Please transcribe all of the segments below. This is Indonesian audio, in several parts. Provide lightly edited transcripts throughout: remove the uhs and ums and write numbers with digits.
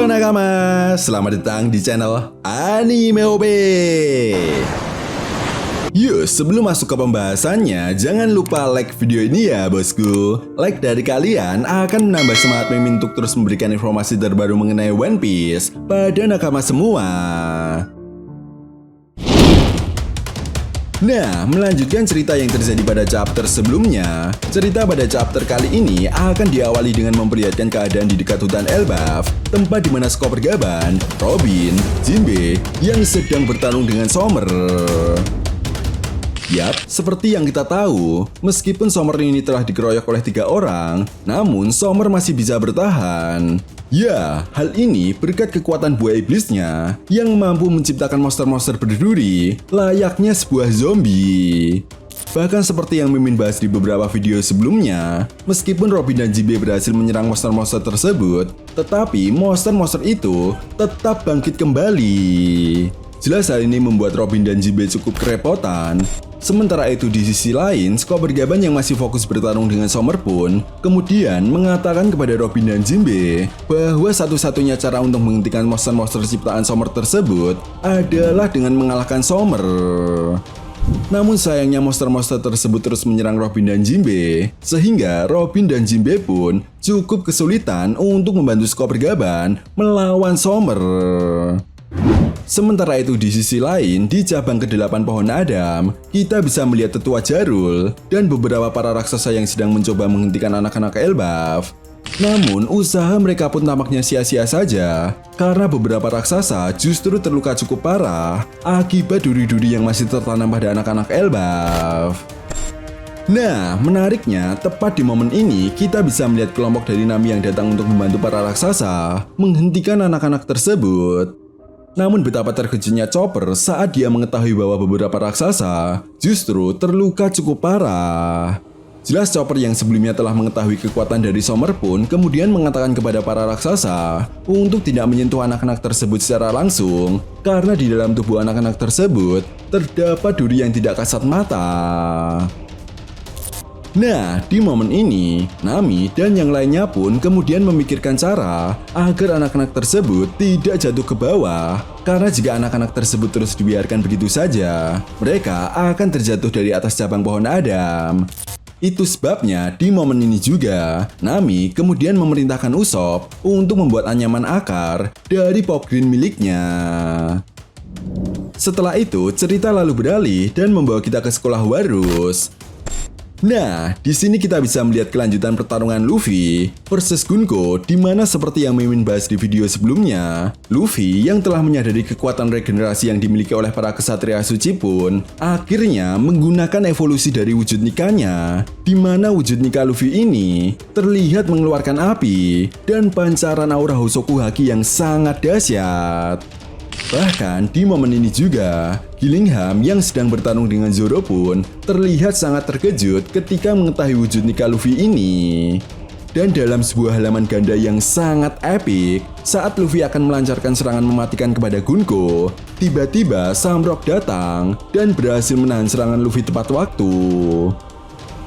Halo nakama, selamat datang di channel Anime OB. Yuk, sebelum masuk ke pembahasannya, jangan lupa like video ini ya bosku. Like dari kalian akan menambah semangat Mimin untuk terus memberikan informasi terbaru mengenai One Piece pada nakama semua. Nah, melanjutkan cerita yang terjadi pada chapter sebelumnya, cerita pada chapter kali ini akan diawali dengan memperlihatkan keadaan di dekat hutan Elbaf, tempat di mana Chopper Gaban, Robin, Jinbe yang sedang bertarung dengan Sommer. Yap, seperti yang kita tahu, meskipun Sommer ini telah dikeroyok oleh 3 orang, namun Sommer masih bisa bertahan. Ya, hal ini berkat kekuatan buah iblisnya yang mampu menciptakan monster-monster berduri layaknya sebuah zombie. Bahkan seperti yang Mimin bahas di beberapa video sebelumnya, meskipun Robin dan Jinbe berhasil menyerang monster-monster tersebut, tetapi monster-monster itu tetap bangkit kembali. Jelas hal ini membuat Robin dan Jinbe cukup kerepotan. Sementara itu di sisi lain, Chopper Gaban yang masih fokus bertarung dengan Sommer pun kemudian mengatakan kepada Robin dan Jinbe bahwa satu-satunya cara untuk menghentikan monster-monster ciptaan Sommer tersebut adalah dengan mengalahkan Sommer. Namun sayangnya monster-monster tersebut terus menyerang Robin dan Jinbe, sehingga Robin dan Jinbe pun cukup kesulitan untuk membantu Chopper Gaban melawan Sommer. Sementara itu di sisi lain, di cabang ke-8 pohon Adam, kita bisa melihat tetua Jarul dan beberapa para raksasa yang sedang mencoba menghentikan anak-anak Elbaf. Namun, usaha mereka pun tampaknya sia-sia saja, karena beberapa raksasa justru terluka cukup parah akibat duri-duri yang masih tertanam pada anak-anak Elbaf. Nah, menariknya, tepat di momen ini kita bisa melihat kelompok dari Nami yang datang untuk membantu para raksasa menghentikan anak-anak tersebut. Namun betapa terkejutnya Chopper saat dia mengetahui bahwa beberapa raksasa justru terluka cukup parah. Jelas Chopper yang sebelumnya telah mengetahui kekuatan dari Sommer pun kemudian mengatakan kepada para raksasa untuk tidak menyentuh anak-anak tersebut secara langsung, karena di dalam tubuh anak-anak tersebut terdapat duri yang tidak kasat mata. Nah, di momen ini, Nami dan yang lainnya pun kemudian memikirkan cara agar anak-anak tersebut tidak jatuh ke bawah. Karena jika anak-anak tersebut terus dibiarkan begitu saja, mereka akan terjatuh dari atas cabang pohon Adam. Itu sebabnya di momen ini juga, Nami kemudian memerintahkan Usopp untuk membuat anyaman akar dari Pop Green miliknya. Setelah itu, cerita lalu beralih dan membawa kita ke sekolah Warus. Nah, di sini kita bisa melihat kelanjutan pertarungan Luffy versus Gunko, di mana seperti yang Mimin bahas di video sebelumnya, Luffy yang telah menyadari kekuatan regenerasi yang dimiliki oleh para kesatria suci pun akhirnya menggunakan evolusi dari wujud Nikanya, di mana wujud Nika Luffy ini terlihat mengeluarkan api dan pancaran aura Hosoku Haki yang sangat dahsyat. Bahkan di momen ini juga, Gillingham yang sedang bertarung dengan Zoro pun terlihat sangat terkejut ketika mengetahui wujud Nika Luffy ini. Dan dalam sebuah halaman ganda yang sangat epik, saat Luffy akan melancarkan serangan mematikan kepada Gunko, tiba-tiba Samrock datang dan berhasil menahan serangan Luffy tepat waktu.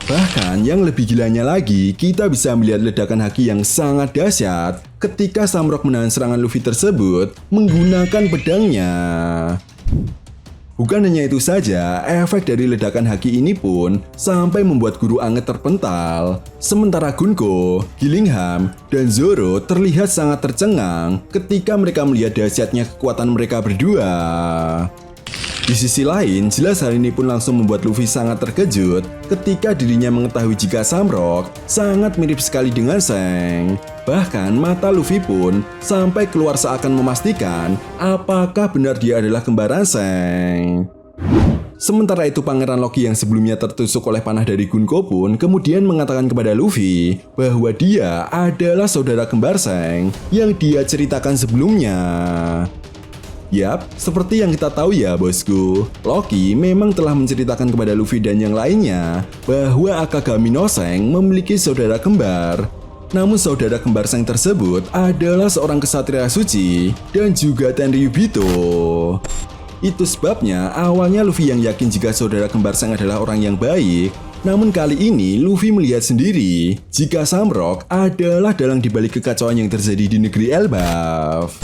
Bahkan yang lebih gilanya lagi, kita bisa melihat ledakan haki yang sangat dahsyat ketika Samrock menahan serangan Luffy tersebut menggunakan pedangnya. Bukan hanya itu saja, efek dari ledakan haki ini pun sampai membuat guru anget terpental. Sementara Gunko, Gillingham, dan Zoro terlihat sangat tercengang ketika mereka melihat dahsyatnya kekuatan mereka berdua. Di sisi lain, jelas hal ini pun langsung membuat Luffy sangat terkejut ketika dirinya mengetahui jika Samrock sangat mirip sekali dengan Shanks. Bahkan mata Luffy pun sampai keluar seakan memastikan apakah benar dia adalah kembaran Shanks. Sementara itu Pangeran Loki yang sebelumnya tertusuk oleh panah dari Gunko pun kemudian mengatakan kepada Luffy bahwa dia adalah saudara kembar Shanks yang dia ceritakan sebelumnya. Yap, seperti yang kita tahu ya bosku, Loki memang telah menceritakan kepada Luffy dan yang lainnya bahwa Akagami no Shanks memiliki saudara kembar. Namun saudara kembar Shanks tersebut adalah seorang kesatria suci dan juga Tenryubito. Itu sebabnya awalnya Luffy yang yakin jika saudara kembar Shanks adalah orang yang baik, Namun kali ini Luffy melihat sendiri jika Samrock adalah dalang dibalik kekacauan yang terjadi di negeri Elbaf.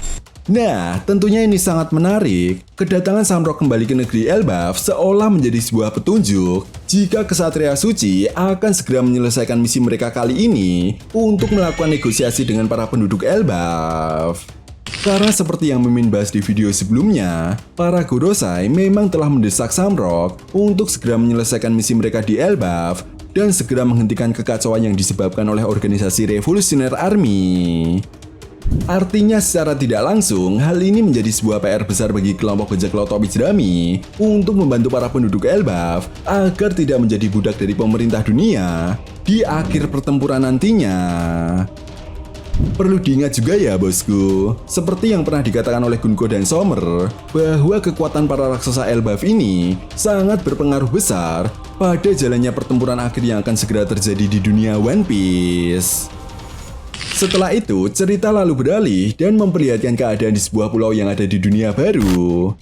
Nah, tentunya ini sangat menarik. Kedatangan Samrock kembali ke negeri Elbaf seolah menjadi sebuah petunjuk jika Ksatria Suci akan segera menyelesaikan misi mereka kali ini untuk melakukan negosiasi dengan para penduduk Elbaf. Karena seperti yang Mimin bahas di video sebelumnya, para Gorosei memang telah mendesak Samrock untuk segera menyelesaikan misi mereka di Elbaf dan segera menghentikan kekacauan yang disebabkan oleh organisasi Revolutionary Army. Artinya secara tidak langsung, hal ini menjadi sebuah PR besar bagi kelompok bajak laut Tobi Jerami untuk membantu para penduduk Elbaf agar tidak menjadi budak dari pemerintah dunia di akhir pertempuran nantinya. Perlu diingat juga ya bosku, seperti yang pernah dikatakan oleh Gunko dan Sommer, bahwa kekuatan para raksasa Elbaf ini sangat berpengaruh besar pada jalannya pertempuran akhir yang akan segera terjadi di dunia One Piece. Setelah itu, cerita lalu beralih dan memperlihatkan keadaan di sebuah pulau yang ada di dunia baru.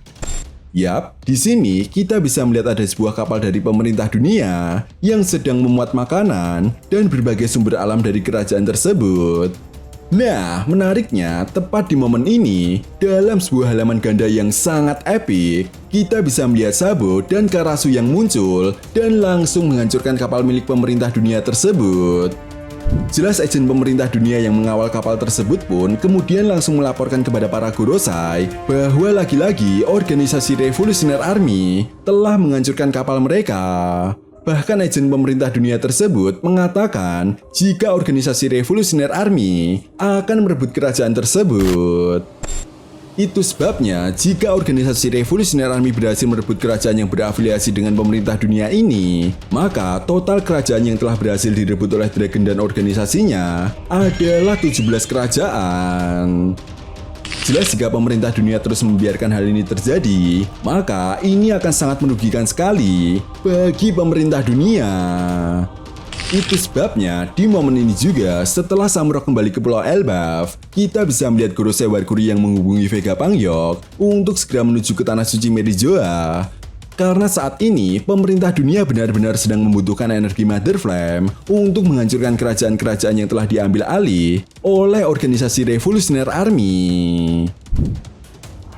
Yap, di sini kita bisa melihat ada sebuah kapal dari pemerintah dunia yang sedang memuat makanan dan berbagai sumber alam dari kerajaan tersebut. Nah, menariknya, tepat di momen ini, dalam sebuah halaman ganda yang sangat epik, kita bisa melihat Sabo dan Karasu yang muncul dan langsung menghancurkan kapal milik pemerintah dunia tersebut. Jelas agen pemerintah dunia yang mengawal kapal tersebut pun kemudian langsung melaporkan kepada para Gorosei bahwa lagi-lagi organisasi Revolutionary Army telah menghancurkan kapal mereka. Bahkan agen pemerintah dunia tersebut mengatakan jika organisasi Revolutionary Army akan merebut kerajaan tersebut. Itu sebabnya jika organisasi Revolutionary Army berhasil merebut kerajaan yang berafiliasi dengan pemerintah dunia ini, maka total kerajaan yang telah berhasil direbut oleh Dragon dan organisasinya adalah 17 kerajaan. Jelas jika pemerintah dunia terus membiarkan hal ini terjadi, maka ini akan sangat merugikan sekali bagi pemerintah dunia. Itu sebabnya di momen ini juga setelah Samrock kembali ke Pulau Elbaf, kita bisa melihat Gorosei Warkuri yang menghubungi Vegapunk untuk segera menuju ke Tanah Suci Merijua. Karena saat ini pemerintah dunia benar-benar sedang membutuhkan energi Mother Flame untuk menghancurkan kerajaan-kerajaan yang telah diambil alih oleh organisasi Revolutionary Army.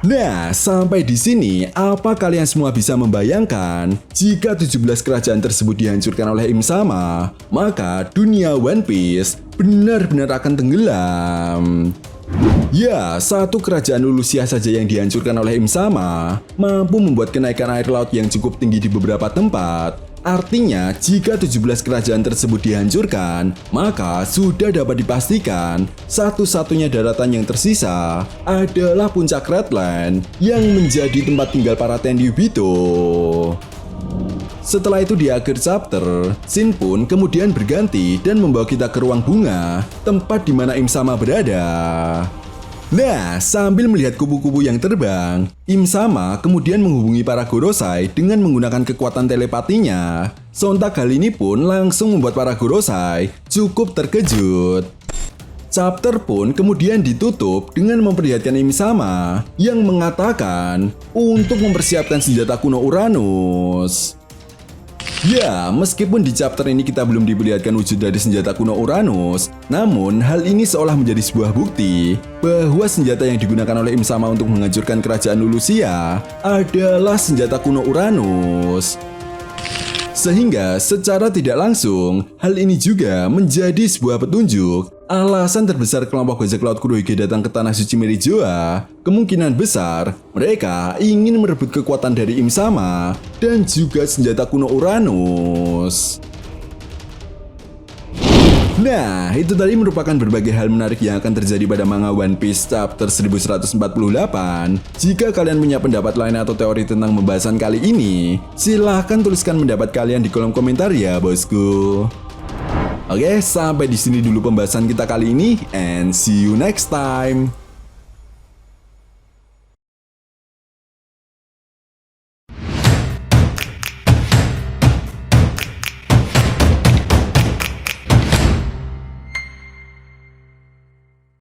Nah, sampai di sini, apa kalian semua bisa membayangkan jika 17 kerajaan tersebut dihancurkan oleh Im Sama, maka dunia One Piece benar-benar akan tenggelam. Ya, satu kerajaan Lulusia saja yang dihancurkan oleh Im Sama mampu membuat kenaikan air laut yang cukup tinggi di beberapa tempat. Artinya, jika 17 kerajaan tersebut dihancurkan, maka sudah dapat dipastikan satu-satunya daratan yang tersisa adalah puncak Redland yang menjadi tempat tinggal para Tenryubito. Setelah itu di akhir chapter, Shin pun kemudian berganti dan membawa kita ke ruang bunga, tempat di mana Im Sama berada. Nah, sambil melihat kupu-kupu yang terbang, Im Sama kemudian menghubungi para Gorosei dengan menggunakan kekuatan telepatinya. Sontak hal ini pun langsung membuat para Gorosei cukup terkejut. Chapter pun kemudian ditutup dengan memperlihatkan Im Sama yang mengatakan untuk mempersiapkan senjata kuno Uranus. Ya, meskipun di chapter ini kita belum diperlihatkan wujud dari senjata kuno Uranus, namun hal ini seolah menjadi sebuah bukti bahwa senjata yang digunakan oleh Im Sama untuk menghancurkan kerajaan Lulusia adalah senjata kuno Uranus. Sehingga secara tidak langsung, hal ini juga menjadi sebuah petunjuk alasan terbesar kelompok bajak laut Kurohige datang ke Tanah Suci Merijua. Kemungkinan besar mereka ingin merebut kekuatan dari Im Sama dan juga senjata kuno Uranus. Nah, itu tadi merupakan berbagai hal menarik yang akan terjadi pada manga One Piece chapter 1148. Jika kalian punya pendapat lain atau teori tentang pembahasan kali ini, silahkan tuliskan pendapat kalian di kolom komentar ya bosku. Oke, sampai di sini dulu pembahasan kita kali ini, and see you next time.